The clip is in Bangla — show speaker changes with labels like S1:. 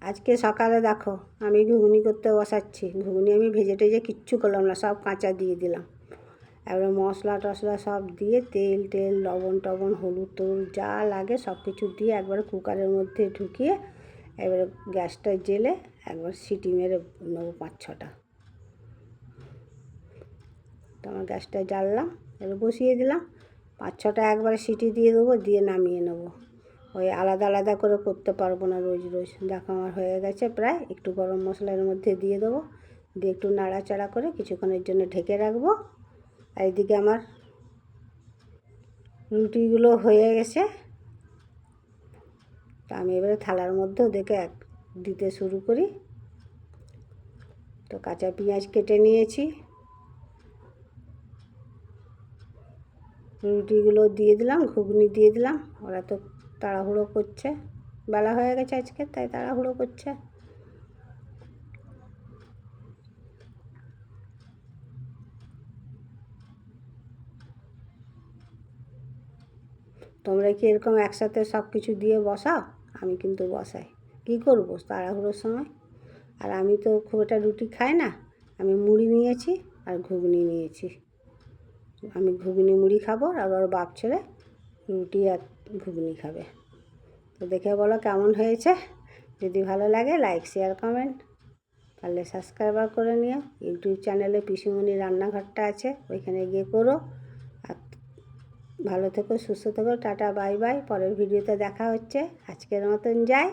S1: আজকে সকালে দেখো আমি ঘুগনি করতে বসাচ্ছি। ঘুগনি আমি ভেজে টেজে কিচ্ছু করলাম না, সব কাঁচা দিয়ে দিলাম। এবারে মশলা টশলা সব দিয়ে তেল লবণ টবণ হলুদ টলুদ যা লাগে সব কিছু দিয়ে একবারে কুকারের মধ্যে ঢুকিয়ে এবারে গ্যাসটা জেলে একবার সিটি মেরে নেবো 5-6টা। তো আমার গ্যাসটা জ্বাললাম, এবার বসিয়ে দিলাম। 5-6টা একবারে সিটি দিয়ে দেবো, দিয়ে নামিয়ে নেবো। ওই আলাদা আলাদা করে করতে পারবো না রোজ রোজ। দেখো আমার হয়ে গেছে প্রায়। একটু গরম মশলার মধ্যে দিয়ে দেবো, দিয়ে একটু নাড়াচাড়া করে কিছুক্ষণের জন্য ঢেকে রাখবো। আর এদিকে আমার রুটিগুলো হয়ে গেছে। তা আমি এবারে থালার মধ্যে ওদেরকে দিতে শুরু করি। তো কাঁচা পেঁয়াজ কেটে নিয়েছি, রুটিগুলো দিয়ে দিলাম, ঘুগনি দিয়ে দিলাম। ওরা তো তাড়াহুড়ো করছে, বেলা হয়ে গেছে আজকে, তাই তাড়াহুড়ো করছে। তোমরা কি এরকম একসাথে সব কিছু দিয়ে বসাও? আমি কিন্তু বসাই, কী করবো তাড়াহুড়োর সময়। আর আমি তো খুব একটা রুটি খাই না, আমি মুড়ি নিয়েছি আর ঘুগনি নিয়েছি। আমি ঘুগনি মুড়ি খাবো, আর ওর বাপ ছেলে রুটি আর ঘুগনি খাবে। তো দেখে বলো কেমন হয়েছে। যদি ভালো লাগে লাইক শেয়ার কমেন্ট, পারলে সাবস্ক্রাইবার করে নিও। ইউটিউব চ্যানেলে পিসিমণি রান্নাঘরটা আছে, ওইখানে গিয়ে করো। আর ভালো থেকো, সুস্থ থেকো, টাটা বাই বাই। পরের ভিডিওতে দেখা হচ্ছে। আজকের মতন যাই।